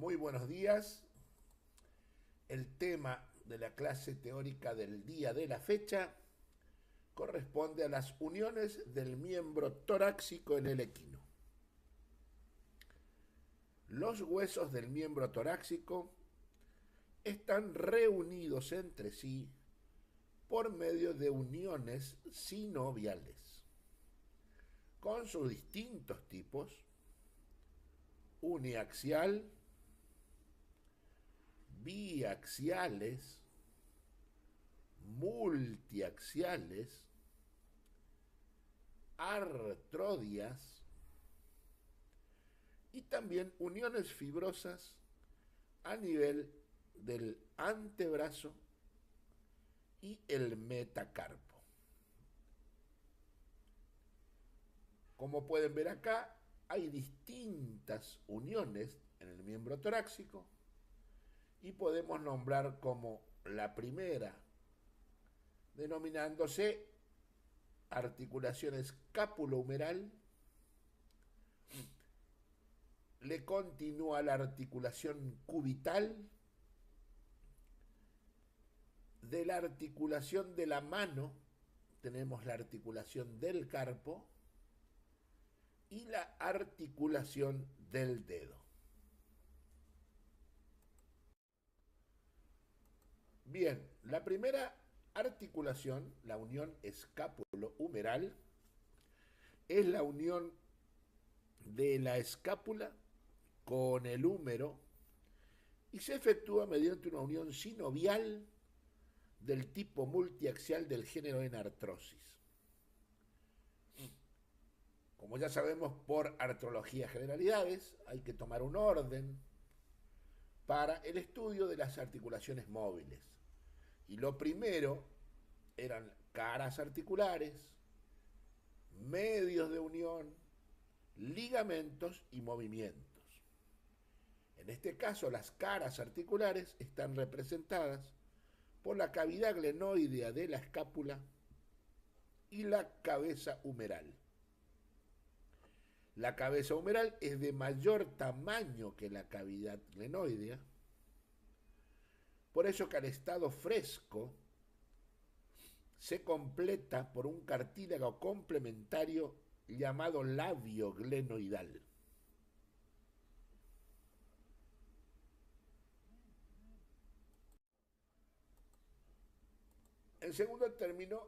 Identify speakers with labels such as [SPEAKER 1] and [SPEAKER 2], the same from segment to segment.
[SPEAKER 1] Muy buenos días. El tema de la clase teórica del día de la fecha corresponde a las uniones del miembro torácico en el equino. Los huesos del miembro torácico están reunidos entre sí por medio de uniones sinoviales, con sus distintos tipos: uniaxial, biaxiales, multiaxiales, artrodias y también uniones fibrosas a nivel del antebrazo y el metacarpo. Como pueden ver acá, hay distintas uniones en el miembro torácico y podemos nombrar como la primera, denominándose articulación escápulo-humeral. Le continúa la articulación cubital. De la articulación de la mano tenemos la articulación del carpo y la articulación del dedo. Bien, la primera articulación, la unión escápulo-humeral, es la unión de la escápula con el húmero y se efectúa mediante una unión sinovial del tipo multiaxial del género en artrosis. Como ya sabemos por artrología generalidades, hay que tomar un orden para el estudio de las articulaciones móviles. Y lo primero eran caras articulares, medios de unión, ligamentos y movimientos. En este caso, las caras articulares están representadas por la cavidad glenoidea de la escápula y la cabeza humeral. La cabeza humeral es de mayor tamaño que la cavidad glenoidea, por eso que al estado fresco se completa por un cartílago complementario llamado labio glenoidal. En segundo término,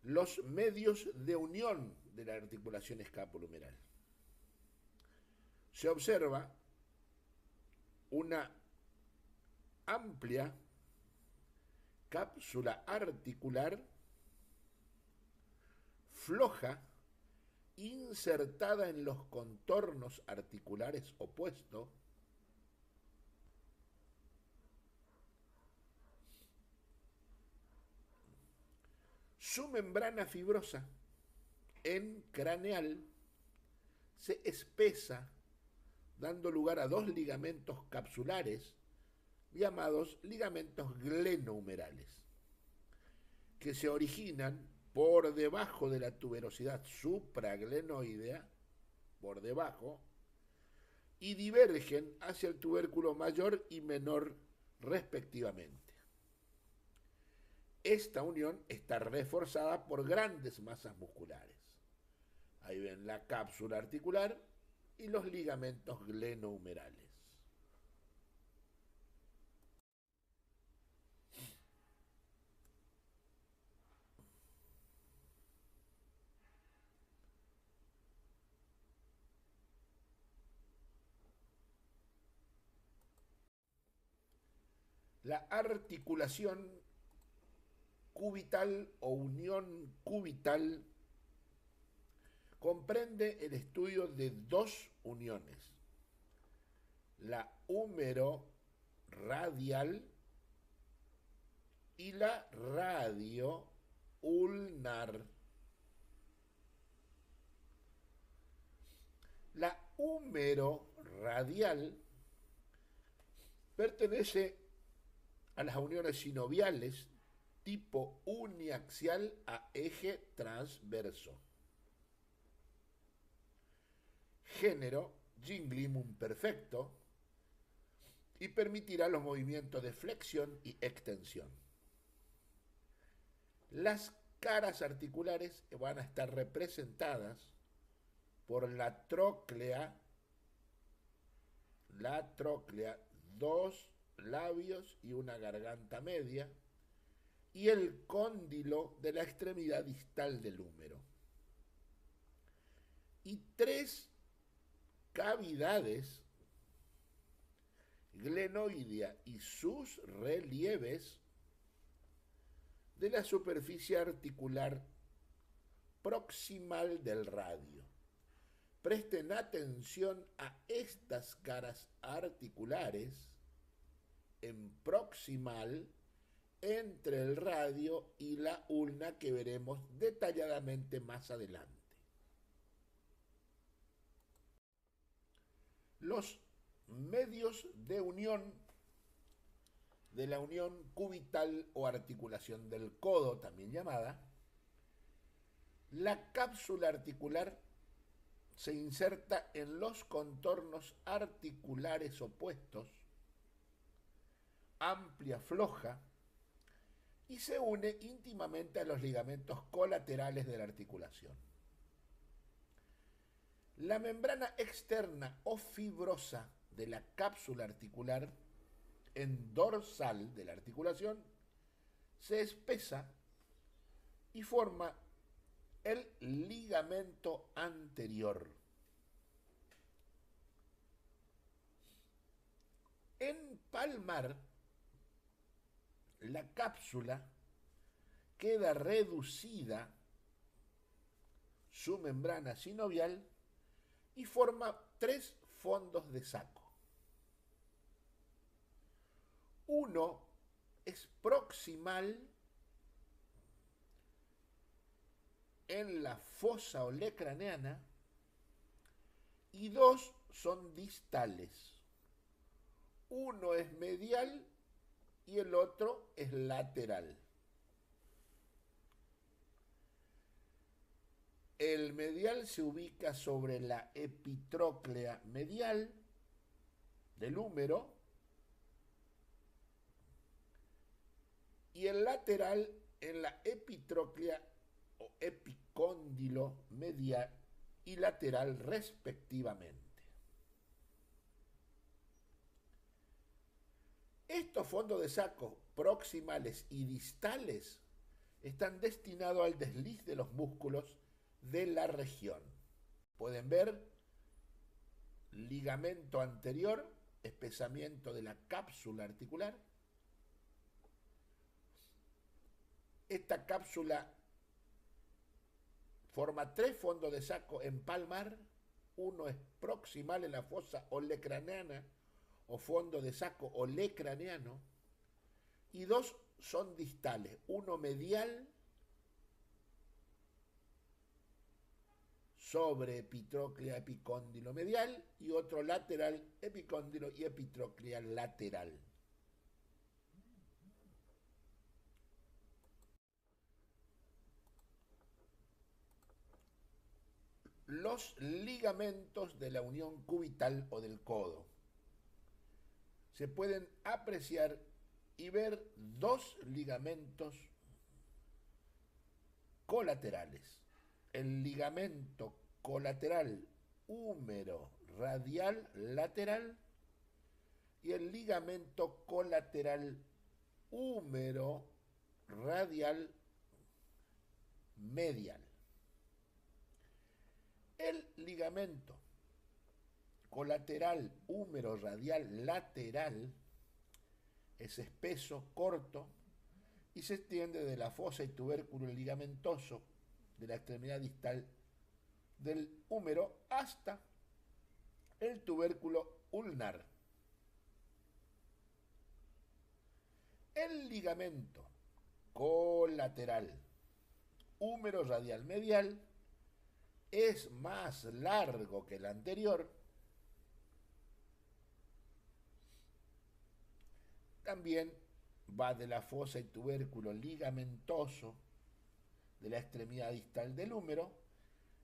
[SPEAKER 1] los medios de unión de la articulación escápulo-humeral. Se observa una amplia cápsula articular floja insertada en los contornos articulares opuestos, su membrana fibrosa en craneal se espesa, dando lugar a dos ligamentos capsulares llamados ligamentos glenohumerales, que se originan por debajo de la tuberosidad supraglenoidea, por debajo, y divergen hacia el tubérculo mayor y menor respectivamente. Esta unión está reforzada por grandes masas musculares. Ahí ven la cápsula articular y los ligamentos glenohumerales. La articulación cubital o unión cubital comprende el estudio de dos uniones: la húmero radial y la radio ulnar. La húmero radial pertenece a las uniones sinoviales tipo uniaxial a eje transverso, género ginglium perfecto y permitirá los movimientos de flexión y extensión. Las caras articulares van a estar representadas por la tróclea, dos labios y una garganta media, y el cóndilo de la extremidad distal del húmero. Y tres cavidades, glenoidea y sus relieves, de la superficie articular proximal del radio. Presten atención a estas caras articulares en proximal entre el radio y la ulna, que veremos detalladamente más adelante. Los medios de unión de la unión cubital o articulación del codo, también llamada, la cápsula articular se inserta en los contornos articulares opuestos, amplia, floja, y se une íntimamente a los ligamentos colaterales de la articulación. La membrana externa o fibrosa de la cápsula articular en dorsal de la articulación se espesa y forma el ligamento anterior. En palmar, la cápsula queda reducida, su membrana sinovial, y forma tres fondos de saco. Uno es proximal en la fosa olecraneana y dos son distales. Uno es medial y el otro es lateral. El medial se ubica sobre la epitróclea medial del húmero y el lateral en la epitróclea o epicóndilo medial y lateral respectivamente. Estos fondos de saco proximales y distales están destinados al desliz de los músculos de la región. Pueden ver ligamento anterior, espesamiento de la cápsula articular. Esta cápsula forma tres fondos de saco en palmar. Uno es proximal en la fosa olecraneana o fondo de saco olecraneano y dos son distales, uno medial sobre epitróclea epicóndilo medial y otro lateral epicóndilo y epitróclea lateral. Los ligamentos de la unión cubital o del codo. Se pueden apreciar y ver dos ligamentos colaterales. El ligamento colateral húmero radial lateral y el ligamento colateral húmero radial medial. El ligamento colateral húmero radial lateral es espeso, corto y se extiende de la fosa y tubérculo ligamentoso de la extremidad distal del húmero hasta el tubérculo ulnar. El ligamento colateral húmero radial medial es más largo que el anterior. También va de la fosa y tubérculo ligamentoso de la extremidad distal del húmero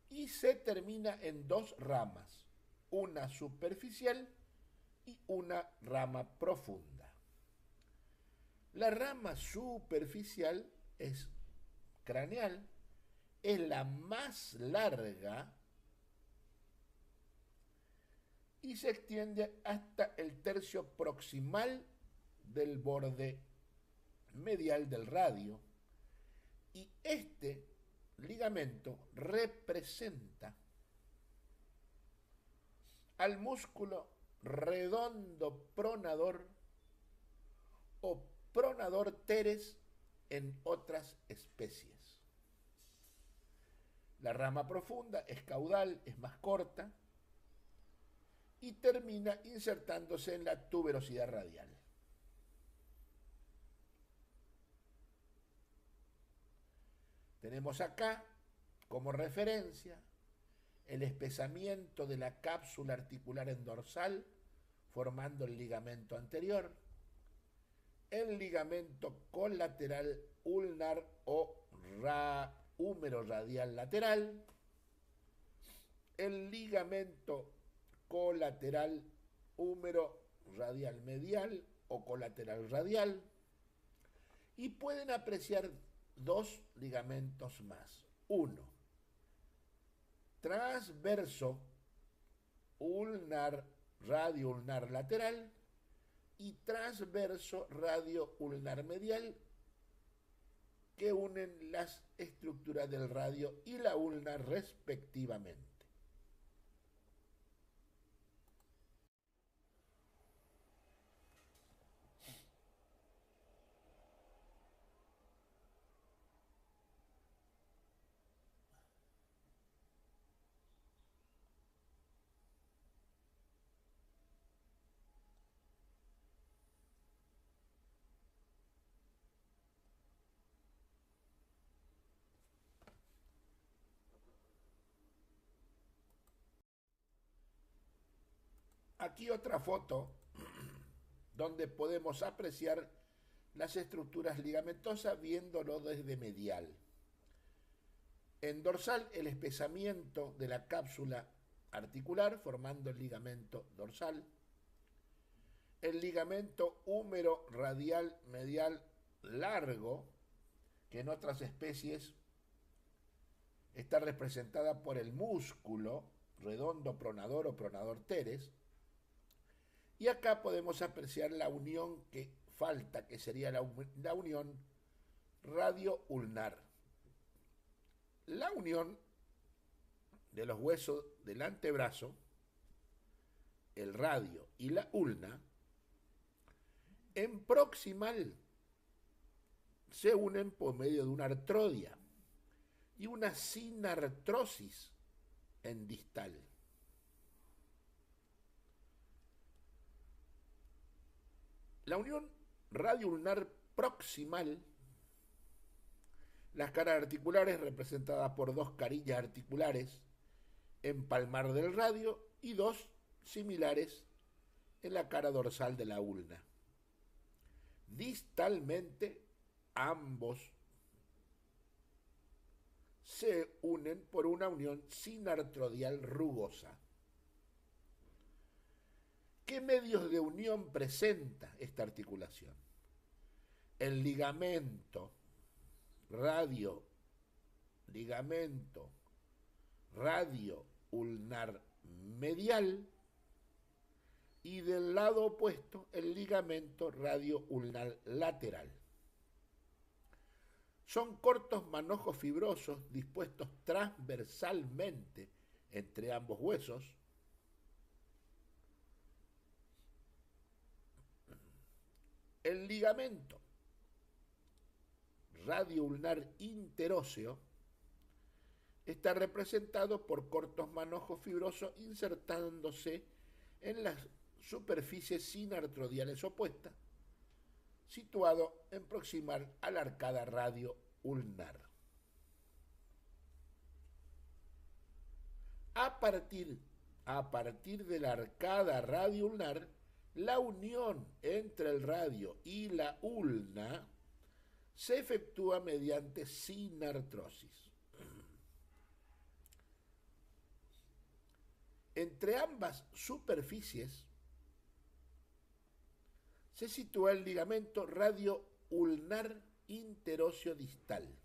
[SPEAKER 1] y se termina en dos ramas, una superficial y una rama profunda. La rama superficial es craneal, es la más larga y se extiende hasta el tercio proximal del borde medial del radio, y este ligamento representa al músculo redondo pronador o pronador teres en otras especies. La rama profunda es caudal, es más corta y termina insertándose en la tuberosidad radial. Tenemos acá como referencia el espesamiento de la cápsula articular en dorsal formando el ligamento anterior, el ligamento colateral ulnar o húmero radial lateral, el ligamento colateral húmero radial medial o colateral radial, y pueden apreciar dos ligamentos más. Uno, transverso ulnar radio ulnar lateral y transverso radio ulnar medial, que unen las estructuras del radio y la ulna respectivamente. Aquí otra foto donde podemos apreciar las estructuras ligamentosas viéndolo desde medial. En dorsal, el espesamiento de la cápsula articular formando el ligamento dorsal. El ligamento húmero radial medial largo, que en otras especies está representada por el músculo redondo pronador o pronador teres. Y acá podemos apreciar la unión que falta, que sería la unión radio-ulnar. La unión de los huesos del antebrazo, el radio y la ulna, en proximal se unen por medio de una artrodia y una sinartrosis en distal. La unión radio-ulnar proximal, las caras articulares representadas por dos carillas articulares en palmar del radio y dos similares en la cara dorsal de la ulna. Distalmente, ambos se unen por una unión sinartrodial rugosa. ¿Qué medios de unión presenta esta articulación? El ligamento radio ulnar medial y del lado opuesto el ligamento radio ulnar lateral. Son cortos manojos fibrosos dispuestos transversalmente entre ambos huesos. El ligamento radio-ulnar interóseo está representado por cortos manojos fibrosos insertándose en las superficies sinartrodiales opuestas, situado en proximal a la arcada radio-ulnar. A partir de la arcada radio-ulnar, la unión entre el radio y la ulna se efectúa mediante sinartrosis. Entre ambas superficies se sitúa el ligamento radio-ulnar interóseo distal,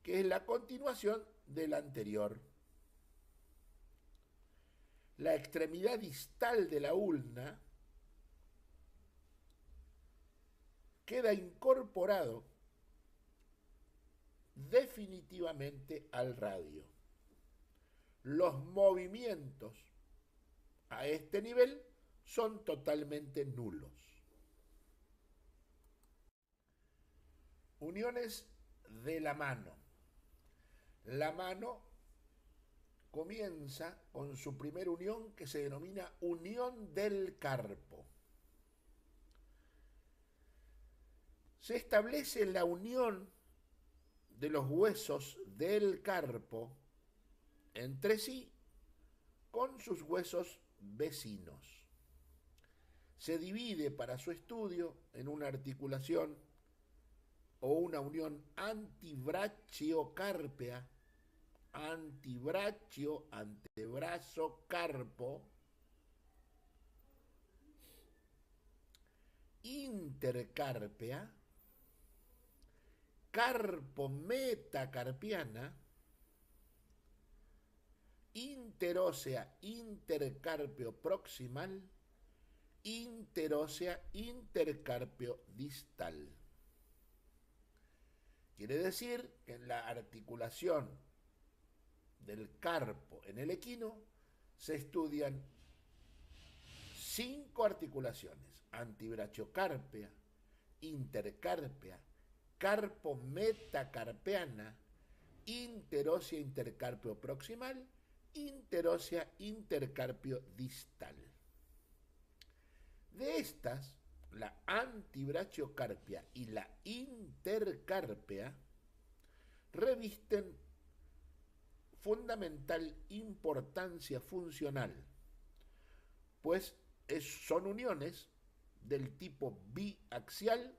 [SPEAKER 1] que es la continuación del anterior. La extremidad distal de la ulna queda incorporado definitivamente al radio. Los movimientos a este nivel son totalmente nulos. Uniones de la mano. La mano comienza con su primera unión, que se denomina unión del carpo. Se establece la unión de los huesos del carpo entre sí con sus huesos vecinos. Se divide para su estudio en una articulación o una unión antibrachiocarpea, antibrachio, antebrazo, carpo, intercarpea, carpo metacarpiana, interósea, intercarpio proximal, interósea, intercarpio distal. Quiere decir que en la articulación del carpo en el equino se estudian 5 articulaciones: antibrachiocarpea, intercarpea, carpo metacarpeana, interósea, intercarpio proximal, interósea, intercarpio distal. De estas, la antibrachiocarpia y la intercarpea revisten fundamental importancia funcional, pues son uniones del tipo biaxial,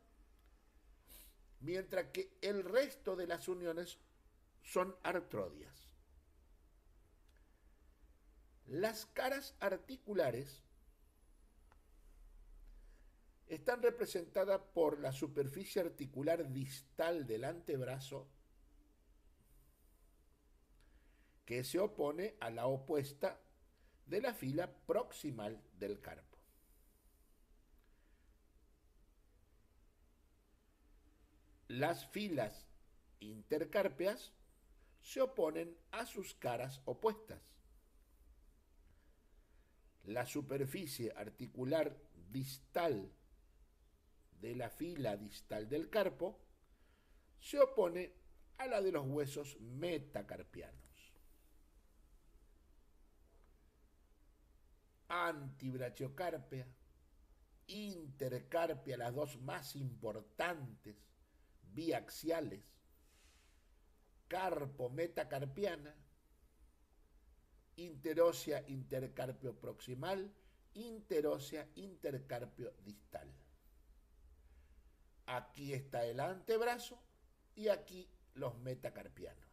[SPEAKER 1] mientras que el resto de las uniones son artrodias. Las caras articulares están representadas por la superficie articular distal del antebrazo, que se opone a la opuesta de la fila proximal del carpo. Las filas intercarpeas se oponen a sus caras opuestas. La superficie articular distal de la fila distal del carpo se opone a la de los huesos metacarpianos. Antibrachiocarpea, intercarpia, las dos más importantes, biaxiales, carpo metacarpiana, interósea, intercarpio proximal, interósea, intercarpio distal. Aquí está el antebrazo y aquí los metacarpianos.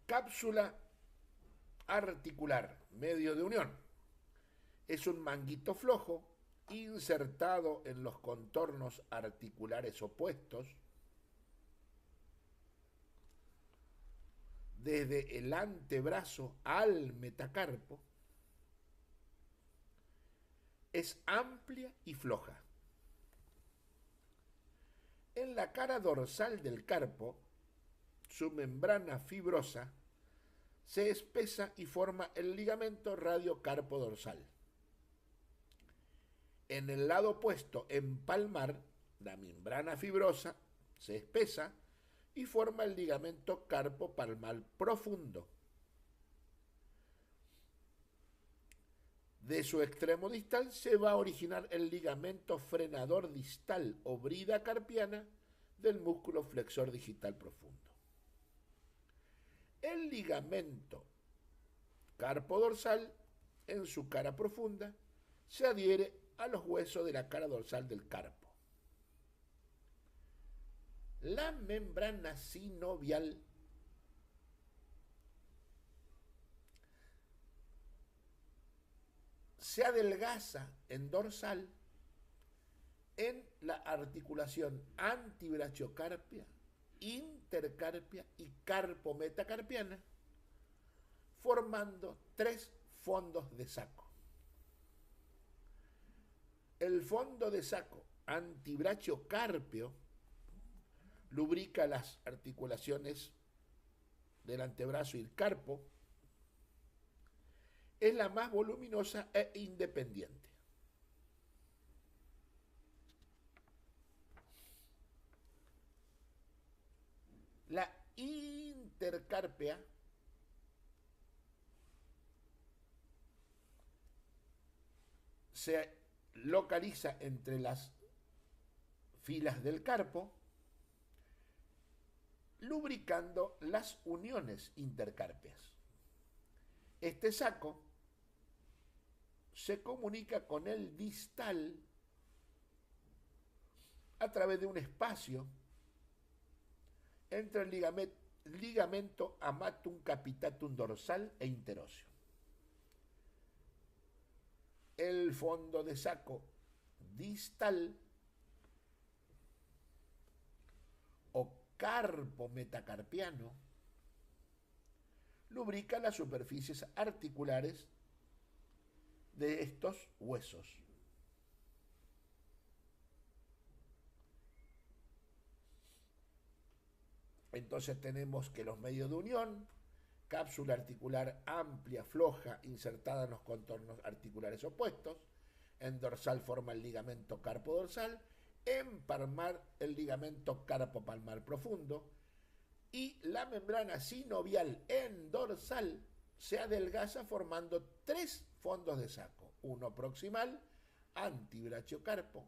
[SPEAKER 1] Cápsula articular, medio de unión. Es un manguito flojo insertado en los contornos articulares opuestos desde el antebrazo al metacarpo. Es amplia y floja. En la cara dorsal del carpo, su membrana fibrosa se espesa y forma el ligamento radiocarpo dorsal. En el lado opuesto, en palmar, la membrana fibrosa se espesa y forma el ligamento carpo palmar profundo. De su extremo distal se va a originar el ligamento frenador distal o brida carpiana del músculo flexor digital profundo. El ligamento carpo dorsal, en su cara profunda, se adhiere a los huesos de la cara dorsal del carpo. La membrana sinovial se adelgaza en dorsal en la articulación antibrachiocarpia, intercarpia y carpometacarpiana, formando 3 fondos de saco. El fondo de saco antibrachiocarpio lubrica las articulaciones del antebrazo y el carpo. Es la más voluminosa e independiente. La intercarpia se localiza entre las filas del carpo, lubricando las uniones intercarpias. Este saco se comunica con el distal a través de un espacio entre el ligamento amatum capitatum dorsal e interóseo. El fondo de saco distal o carpo metacarpiano lubrica las superficies articulares de estos huesos. Entonces tenemos que los medios de unión, cápsula articular amplia, floja, insertada en los contornos articulares opuestos, en dorsal forma el ligamento carpo dorsal, en palmar el ligamento carpo palmar profundo, y la membrana sinovial en dorsal se adelgaza formando 3 fondos de saco, uno proximal, antibrachiocarpo,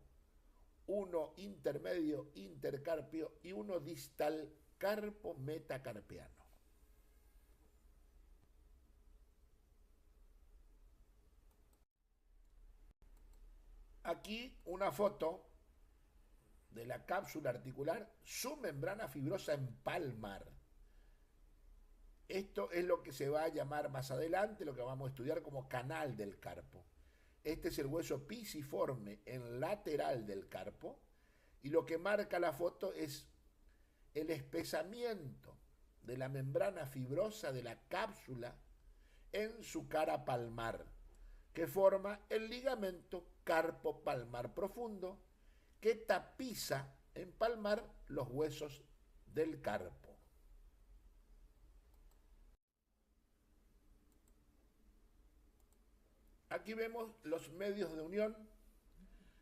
[SPEAKER 1] uno intermedio, intercarpio, y uno distal, carpo metacarpiano. Aquí una foto de la cápsula articular, su membrana fibrosa en palmar. Esto es lo que se va a llamar más adelante, lo que vamos a estudiar como canal del carpo. Este es el hueso pisiforme en lateral del carpo, y lo que marca la foto es el espesamiento de la membrana fibrosa de la cápsula en su cara palmar, que forma el ligamento carpo palmar profundo, que tapiza en palmar los huesos del carpo. Aquí vemos los medios de unión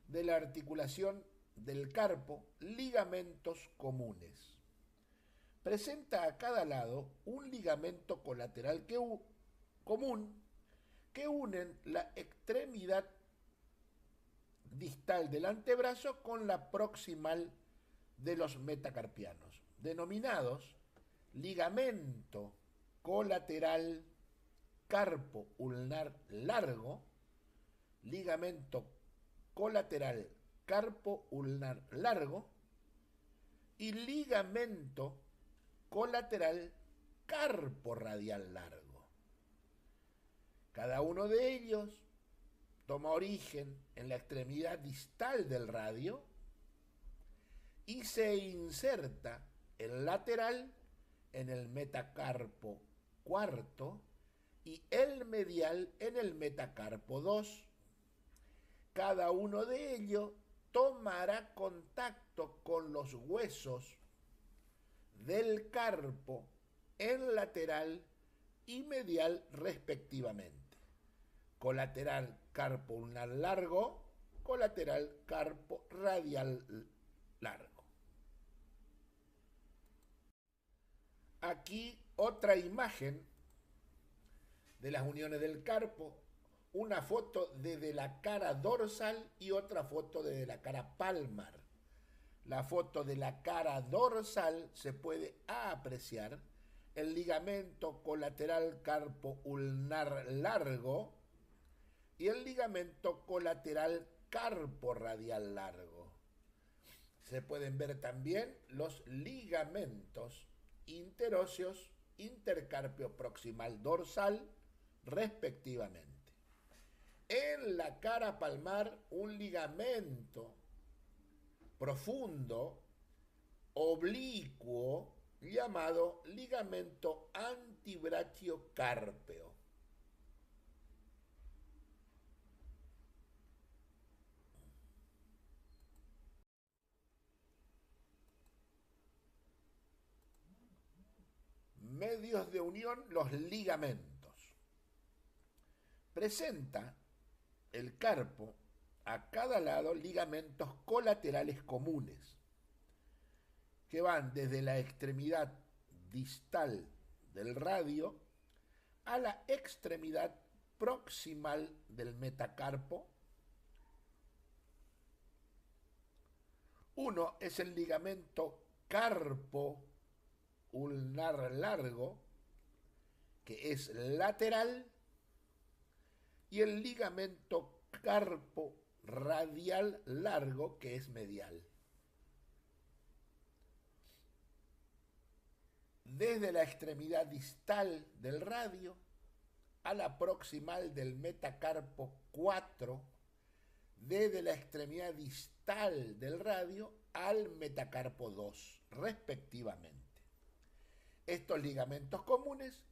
[SPEAKER 1] de la articulación del carpo, ligamentos comunes. Presenta a cada lado un ligamento colateral común que unen la extremidad distal del antebrazo con la proximal de los metacarpianos, denominados ligamento colateral carpo ulnar largo, ligamento colateral carpo ulnar largo y ligamento colateral carpo radial largo. Cada uno de ellos toma origen en la extremidad distal del radio y se inserta el lateral en el metacarpo cuarto y el medial en el metacarpo 2. Cada uno de ellos tomará contacto con los huesos del carpo en lateral y medial respectivamente. Colateral carpo ulnar largo, colateral carpo radial largo. Aquí otra imagen de las uniones del carpo, una foto desde la cara dorsal y otra foto desde la cara palmar. La foto de la cara dorsal se puede apreciar el ligamento colateral carpo ulnar largo y el ligamento colateral carpo radial largo. Se pueden ver también los ligamentos interóseos, intercarpio proximal dorsal, respectivamente. En la cara palmar, un ligamento profundo, oblicuo, llamado ligamento antibrachiocárpeo. Medios de unión, los ligamentos. Presenta el carpo a cada lado ligamentos colaterales comunes que van desde la extremidad distal del radio a la extremidad proximal del metacarpo. Uno es el ligamento carpo ulnar largo, que es lateral, y el ligamento carpo radial largo, que es medial. Desde la extremidad distal del radio a la proximal del metacarpo 4, desde la extremidad distal del radio al metacarpo 2, respectivamente. Estos ligamentos comunes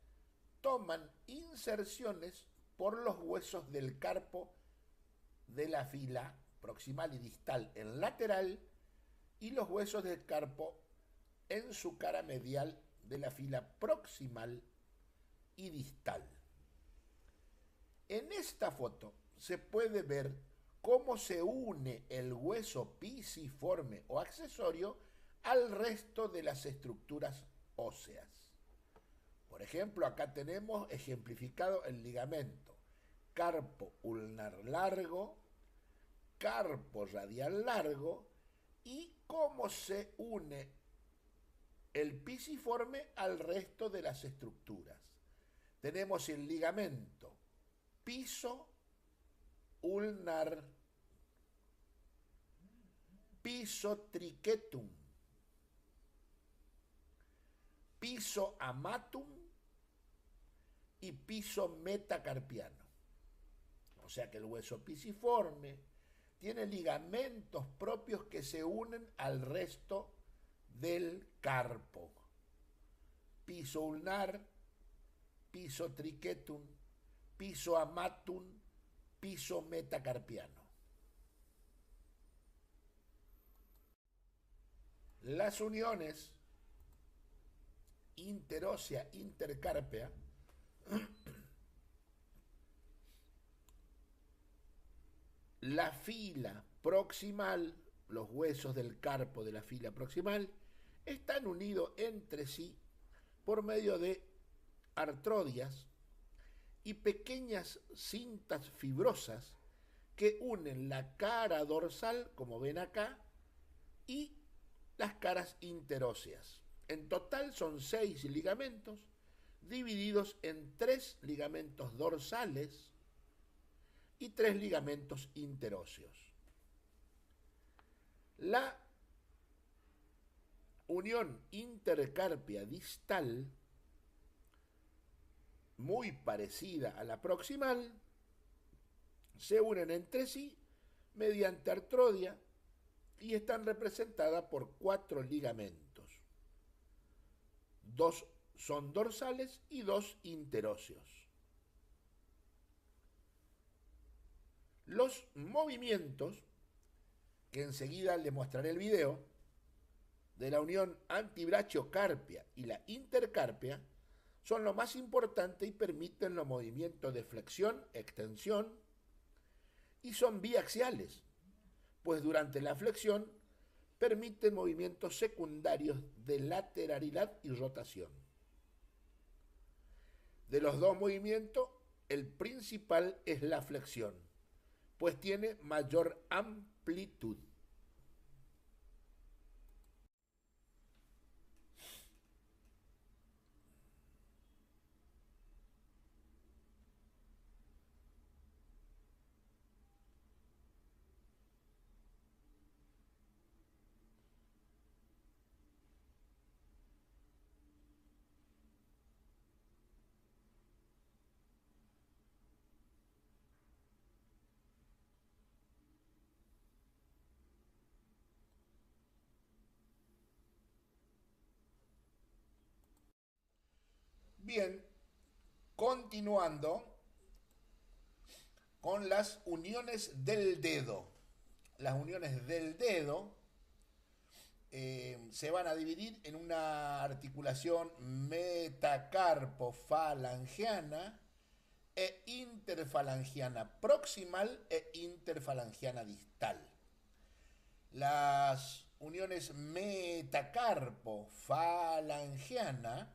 [SPEAKER 1] toman inserciones por los huesos del carpo de la fila proximal y distal en lateral y los huesos del carpo en su cara medial de la fila proximal y distal. En esta foto se puede ver cómo se une el hueso pisiforme o accesorio al resto de las estructuras óseas. Por ejemplo, acá tenemos ejemplificado el ligamento carpo ulnar largo, carpo radial largo y cómo se une el pisiforme al resto de las estructuras. Tenemos el ligamento piso ulnar, piso triquetum, piso amatum y piso metacarpiano. O sea que el hueso pisiforme tiene ligamentos propios que se unen al resto del carpo. Piso ulnar, piso triquetum, piso amatum, piso metacarpiano. Las uniones interósea intercárpea la fila proximal, los huesos del carpo de la fila proximal, están unidos entre sí por medio de artrodias y pequeñas cintas fibrosas que unen la cara dorsal, como ven acá, y las caras interóseas. En total son 6 ligamentos, divididos en 3 ligamentos dorsales y 3 ligamentos interóseos. La unión intercarpia distal, muy parecida a la proximal, se unen entre sí mediante artrodia y están representadas por 4 ligamentos. 2 son dorsales y 2 interóseos. Los movimientos, que enseguida les mostraré el video, de la unión antibrachiocarpia y la intercarpia, son lo más importante y permiten los movimientos de flexión, extensión, y son biaxiales, pues durante la flexión permiten movimientos secundarios de lateralidad y rotación. De los dos movimientos, el principal es la flexión, pues tiene mayor amplitud. Bien, continuando con las uniones del dedo. Las uniones del dedo se van a dividir en una articulación metacarpofalangiana e interfalangiana proximal e interfalangiana distal. Las uniones metacarpofalangiana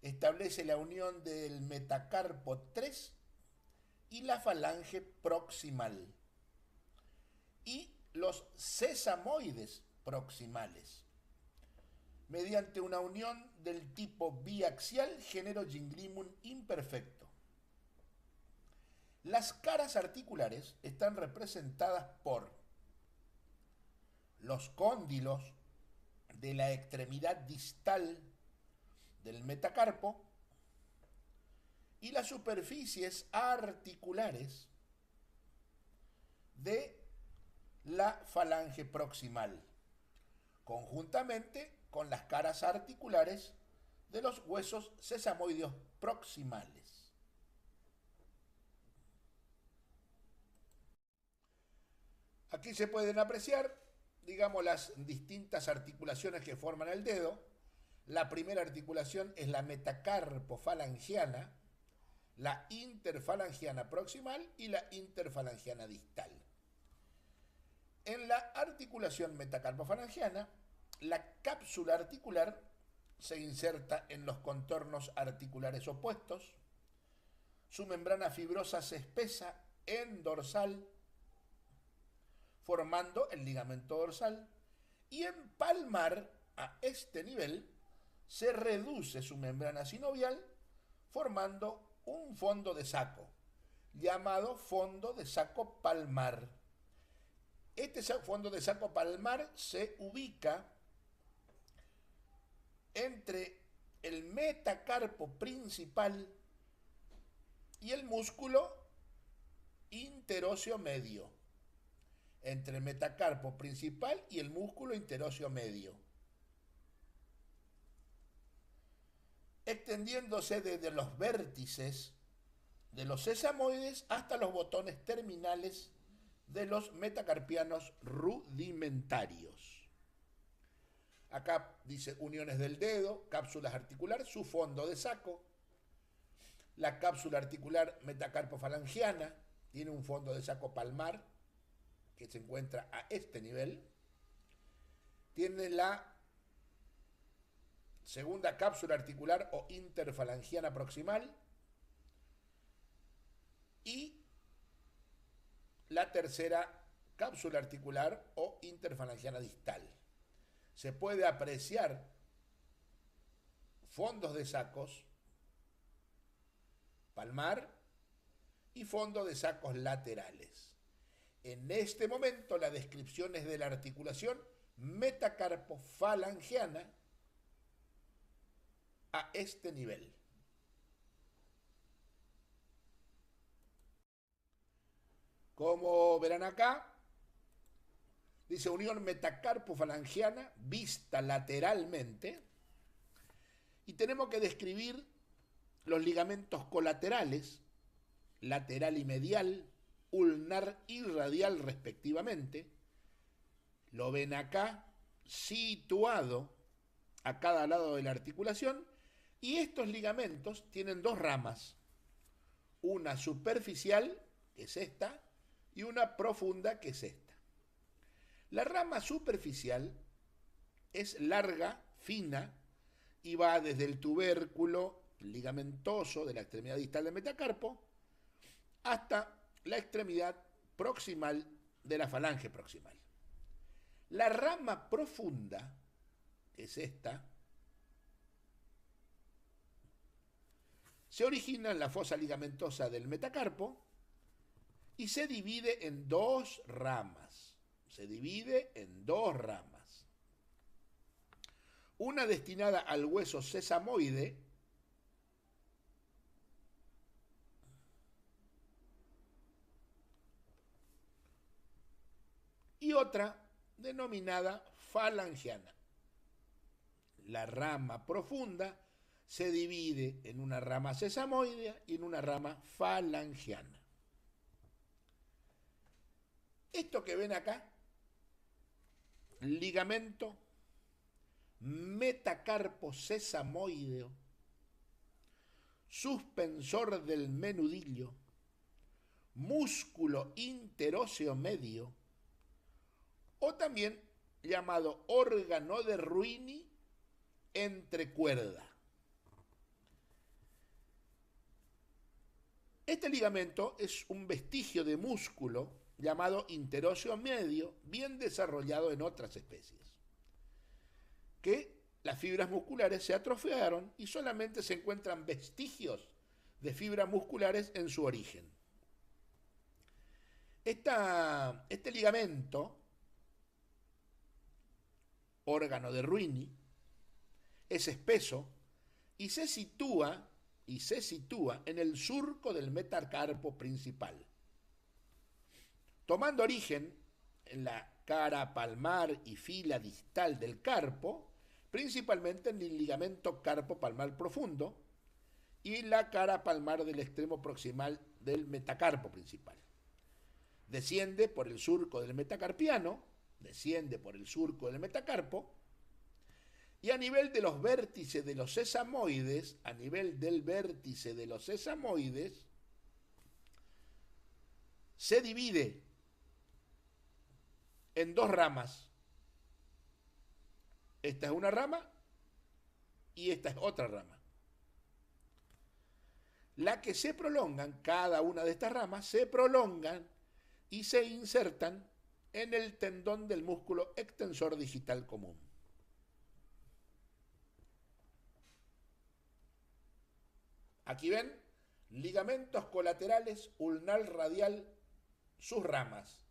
[SPEAKER 1] establece la unión del metacarpo 3 y la falange proximal y los sesamoides proximales mediante una unión del tipo biaxial género Ginglimun imperfecto. Las caras articulares están representadas por los cóndilos de la extremidad distal del metacarpo y las superficies articulares de la falange proximal, conjuntamente con las caras articulares de los huesos sesamoideos proximales. Aquí se pueden apreciar, digamos, las distintas articulaciones que forman el dedo. La primera articulación es la metacarpofalangiana, la interfalangiana proximal y la interfalangiana distal. En la articulación metacarpofalangiana, la cápsula articular se inserta en los contornos articulares opuestos, su membrana fibrosa se espesa en dorsal, formando el ligamento dorsal, y en palmar, a este nivel, se reduce su membrana sinovial, formando un fondo de saco, llamado fondo de saco palmar. Este fondo de saco palmar se ubica entre el metacarpo principal y el músculo interóseo medio. Entre el metacarpo principal y el músculo interóseo medio. Extendiéndose desde los vértices de los sesamoides hasta los botones terminales de los metacarpianos rudimentarios. Acá dice uniones del dedo, cápsulas articulares, su fondo de saco. La cápsula articular metacarpofalangiana tiene un fondo de saco palmar que se encuentra a este nivel. Tiene la segunda cápsula articular o interfalangiana proximal y la tercera cápsula articular o interfalangiana distal. Se puede apreciar fondos de sacos palmar y fondos de sacos laterales. En este momento la descripción es de la articulación metacarpofalangiana a este nivel. Como verán acá, dice unión metacarpofalangiana vista lateralmente, y tenemos que describir los ligamentos colaterales, lateral y medial, ulnar y radial respectivamente. Lo ven acá, situado a cada lado de la articulación, y estos ligamentos tienen dos ramas, una superficial, que es esta, y una profunda, que es esta. La rama superficial es larga, fina, y va desde el tubérculo ligamentoso de la extremidad distal del metacarpo hasta la extremidad proximal de la falange proximal. La rama profunda, que es esta, se origina en la fosa ligamentosa del metacarpo y se divide en dos ramas. Una destinada al hueso sesamoide y otra denominada falangiana. La rama profunda se divide en una rama sesamoidea y en una rama falangiana. Esto que ven acá, ligamento metacarpo sesamoideo, suspensor del menudillo, músculo interóseo medio, o también llamado órgano de Ruini entrecuerda. Este ligamento es un vestigio de músculo llamado interóseo medio, bien desarrollado en otras especies, que las fibras musculares se atrofiaron y solamente se encuentran vestigios de fibras musculares en su origen. Este ligamento, órgano de Ruini, es espeso y se sitúa en el surco del metacarpo principal, tomando origen en la cara palmar y fila distal del carpo, principalmente en el ligamento carpo palmar profundo y la cara palmar del extremo proximal del metacarpo principal. Desciende por el surco del metacarpiano, y a nivel de los vértices de los sesamoides, se divide en dos ramas. Esta es una rama y esta es otra rama. La que se prolongan, cada una de estas ramas se prolongan y se insertan en el tendón del músculo extensor digital común. Aquí ven ligamentos colaterales, ulnar radial, sus ramas.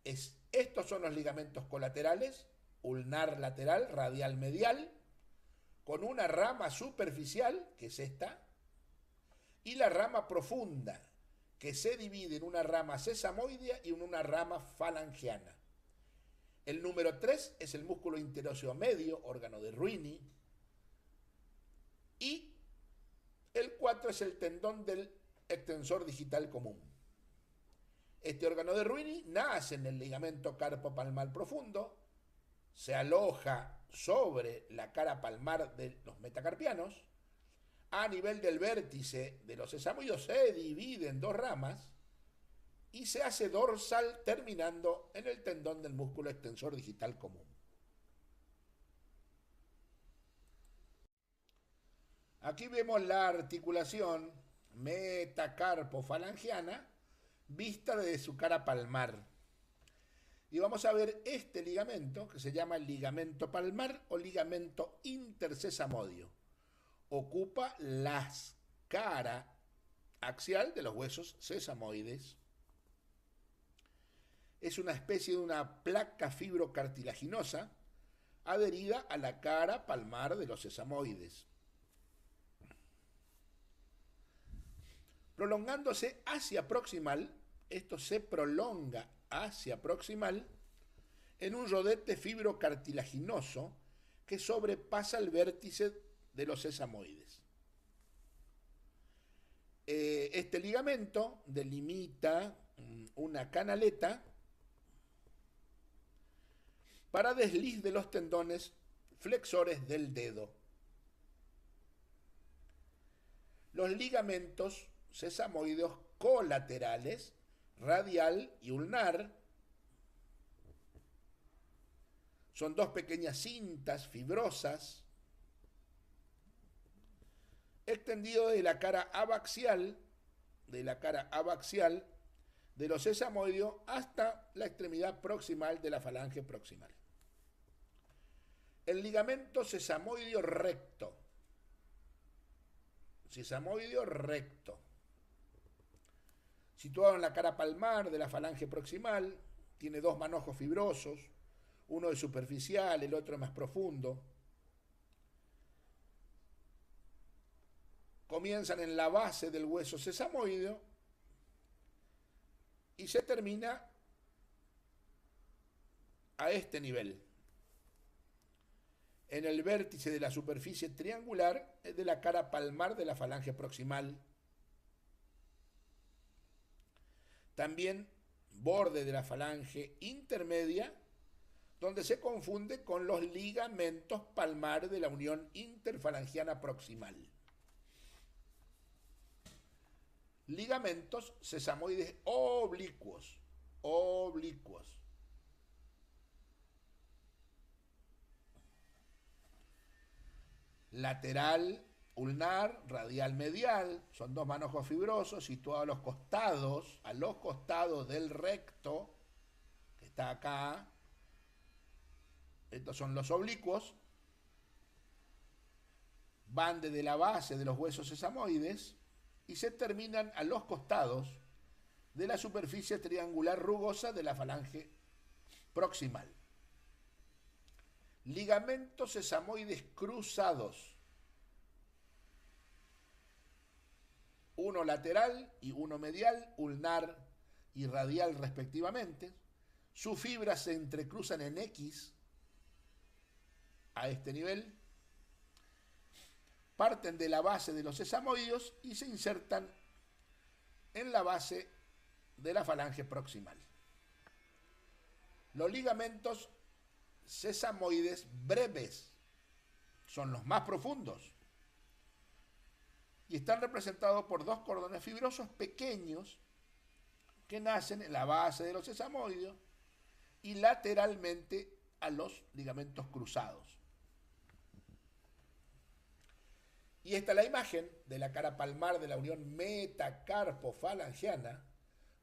[SPEAKER 1] Estos son los ligamentos colaterales, ulnar lateral, radial medial, con una rama superficial, que es esta, y la rama profunda, que se divide en una rama sesamoidea y en una rama falangiana. El número 3 es el músculo interóseo medio, órgano de Ruini, y el 4 es el tendón del extensor digital común. Este órgano de Ruini nace en el ligamento carpo palmar profundo, se aloja sobre la cara palmar de los metacarpianos, a nivel del vértice de los sesamoides se divide en dos ramas y se hace dorsal terminando en el tendón del músculo extensor digital común. Aquí vemos la articulación metacarpo-falangiana vista desde su cara palmar. Y vamos a ver este ligamento que se llama ligamento palmar o ligamento intersesamoideo. Ocupa la cara axial de los huesos sesamoides. Es una especie de una placa fibrocartilaginosa adherida a la cara palmar de los sesamoides, prolongándose hacia proximal. Esto se prolonga hacia proximal en un rodete fibrocartilaginoso que sobrepasa el vértice de los sesamoides. Este ligamento delimita una canaleta para desliz de los tendones flexores del dedo. Los ligamentos sesamoideos colaterales, radial y ulnar, son dos pequeñas cintas fibrosas extendidos de la cara abaxial de los sesamoideos hasta la extremidad proximal de la falange proximal. El ligamento sesamoideo recto, situado en la cara palmar de la falange proximal, tiene dos manojos fibrosos, uno es superficial, el otro es más profundo. Comienzan en la base del hueso sesamoideo y se termina a este nivel. en el vértice de la superficie triangular de la cara palmar de la falange proximal. También borde de la falange intermedia, donde se confunde con los ligamentos palmares de la unión interfalangiana proximal. Ligamentos sesamoides oblicuos. Lateral ulnar, radial medial, son dos manojos fibrosos situados a los costados del recto, que está acá. Estos son los oblicuos. Van desde la base de los huesos sesamoides y se terminan a los costados de la superficie triangular rugosa de la falange proximal. Ligamentos sesamoides cruzados, uno lateral y uno medial, ulnar y radial respectivamente. Sus fibras se entrecruzan en X a este nivel, parten de la base de los sesamoides y se insertan en la base de la falange proximal. Los ligamentos sesamoides breves son los más profundos y están representados por dos cordones fibrosos pequeños que nacen en la base de los sesamoides y lateralmente a los ligamentos cruzados. Y esta es la imagen de la cara palmar de la unión metacarpofalangiana,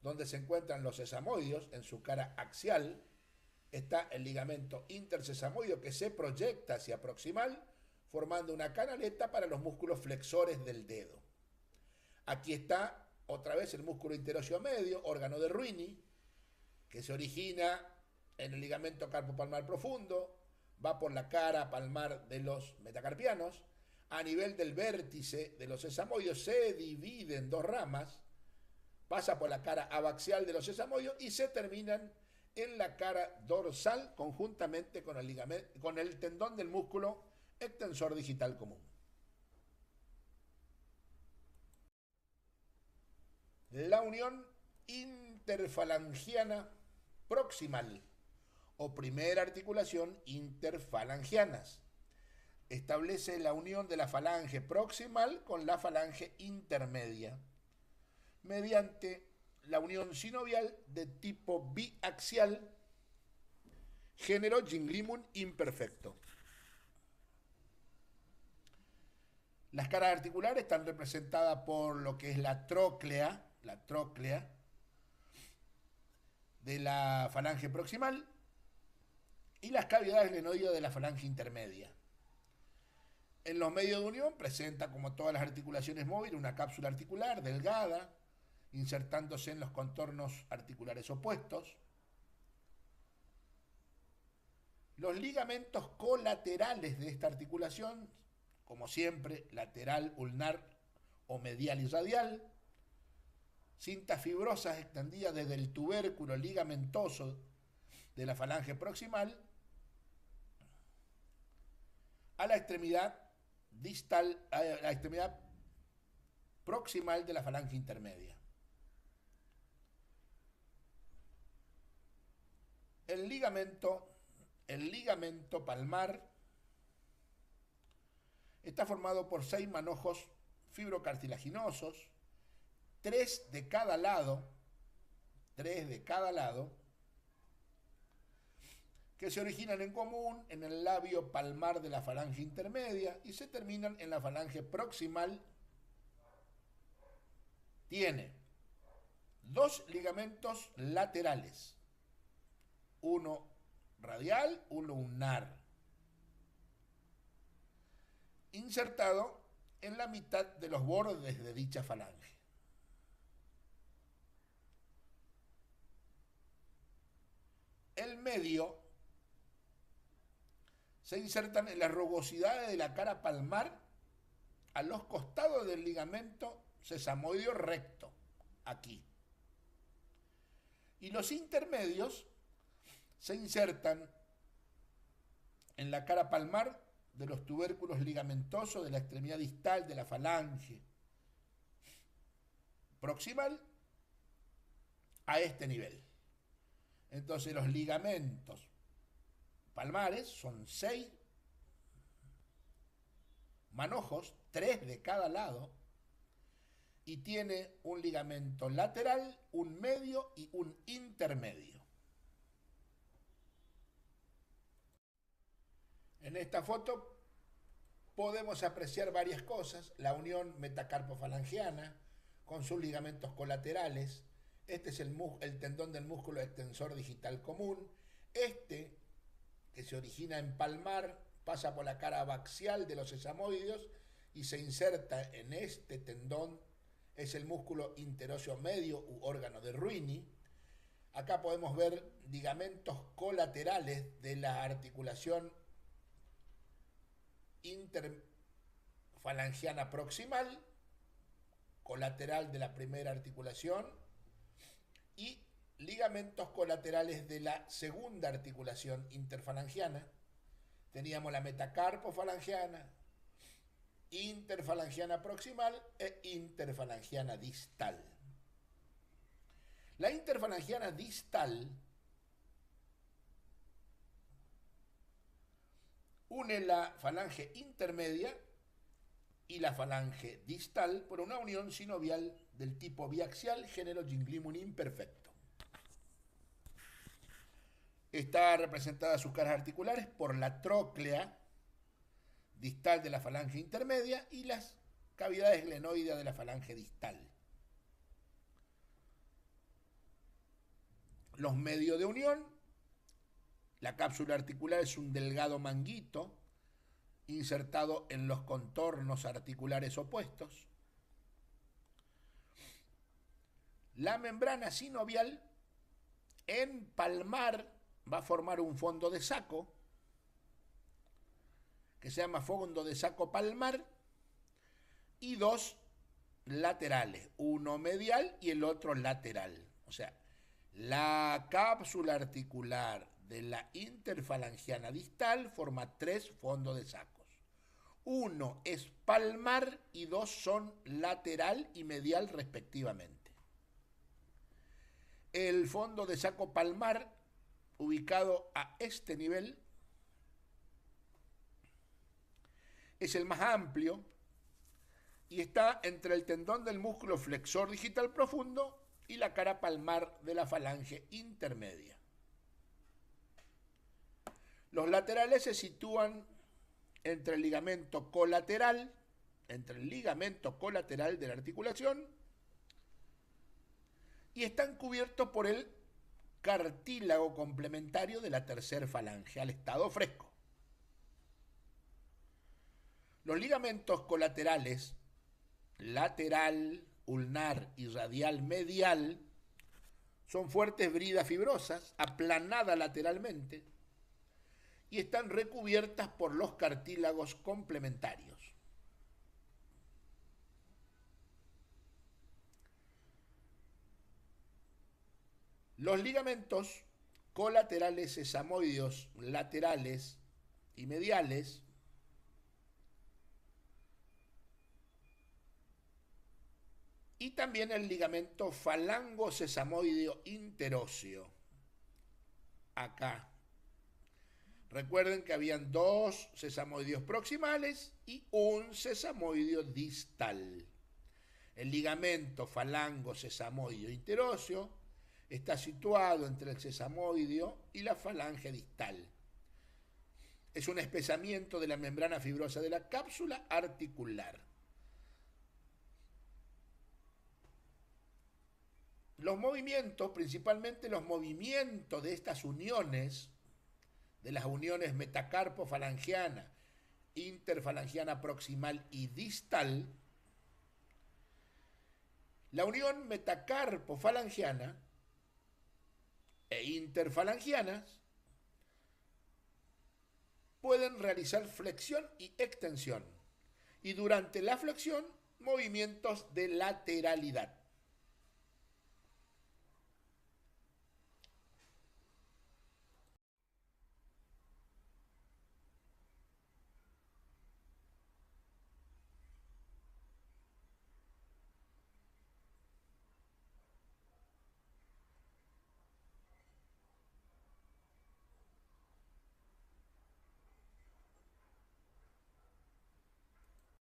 [SPEAKER 1] donde se encuentran los sesamoides en su cara axial. Está el ligamento intersesamoideo que se proyecta hacia proximal, formando una canaleta para los músculos flexores del dedo. Aquí está otra vez el músculo interóseo medio, órgano de Ruini, que se origina en el ligamento carpopalmar profundo, va por la cara palmar de los metacarpianos, a nivel del vértice de los sesamoides se divide en dos ramas, pasa por la cara abaxial de los sesamoides y se terminan en la cara dorsal conjuntamente con el tendón del músculo extensor digital común. La unión interfalangiana proximal o primera articulación interfalangianas establece la unión de la falange proximal con la falange intermedia mediante la unión sinovial de tipo biaxial, género Ginglimum imperfecto. Las caras articulares están representadas por lo que es la tróclea de la falange proximal y las cavidades glenoides de la falange intermedia. En los medios de unión presenta, como todas las articulaciones móviles, una cápsula articular delgada, insertándose en los contornos articulares opuestos. Los ligamentos colaterales de esta articulación, como siempre, lateral, ulnar o medial y radial, cintas fibrosas extendidas desde el tubérculo ligamentoso de la falange proximal a la extremidad distal, a la extremidad proximal de la falange intermedia. El ligamento palmar está formado por 6 manojos fibrocartilaginosos, 3 de cada lado, que se originan en común en el labio palmar de la falange intermedia y se terminan en la falange proximal. Tiene 2 ligamentos laterales, uno radial, uno ulnar, insertado en la mitad de los bordes de dicha falange. El medio se insertan en las rugosidades de la cara palmar a los costados del ligamento sesamoideo recto, aquí. Y los intermedios se insertan en la cara palmar de los tubérculos ligamentosos de la extremidad distal de la falange proximal a este nivel. Entonces los ligamentos palmares son 6 manojos, 3 de cada lado, y tiene un ligamento lateral, un medio y un intermedio. En esta foto podemos apreciar varias cosas: la unión metacarpofalangeana con sus ligamentos colaterales. Este es el tendón del músculo extensor digital común. Este, que se origina en palmar, pasa por la cara abaxial de los sesamoideos y se inserta en este tendón. Es el músculo interóseo medio u órgano de Ruini. Acá podemos ver ligamentos colaterales de la articulación interfalangiana proximal, colateral de la primera articulación, y ligamentos colaterales de la segunda articulación interfalangiana. Teníamos la metacarpofalangiana, interfalangiana proximal e interfalangiana distal. La interfalangiana distal une la falange intermedia y la falange distal por una unión sinovial del tipo biaxial, género Ginglimun imperfecto. Está representada sus caras articulares por la tróclea distal de la falange intermedia y las cavidades glenoideas de la falange distal. Los medios de unión: la cápsula articular es un delgado manguito insertado en los contornos articulares opuestos. La membrana sinovial en palmar va a formar un fondo de saco que se llama fondo de saco palmar, y 2 laterales, uno medial y el otro lateral. O sea, la cápsula articular de la interfalangiana distal forma 3 fondos de sacos. Uno es palmar y 2 son lateral y medial respectivamente. El fondo de saco palmar, ubicado a este nivel, es el más amplio y está entre el tendón del músculo flexor digital profundo y la cara palmar de la falange intermedia. Los laterales se sitúan entre el ligamento colateral, de la articulación, y están cubiertos por el cartílago complementario de la tercer falange al estado fresco. Los ligamentos colaterales, lateral, ulnar y radial medial, son fuertes bridas fibrosas, aplanadas lateralmente, y están recubiertas por los cartílagos complementarios. Los ligamentos colaterales sesamoideos laterales y mediales y también el ligamento falangosesamoideo interóseo, acá. Recuerden que habían 2 sesamoideos proximales y un sesamoideo distal. El ligamento falangosesamoideo interóseo está situado entre el sesamoideo y la falange distal. Es un espesamiento de la membrana fibrosa de la cápsula articular. Los movimientos, principalmente los movimientos de estas uniones, de las uniones metacarpofalangiana, interfalangiana proximal y distal, la unión metacarpofalangiana e interfalangianas pueden realizar flexión y extensión, y durante la flexión movimientos de lateralidad.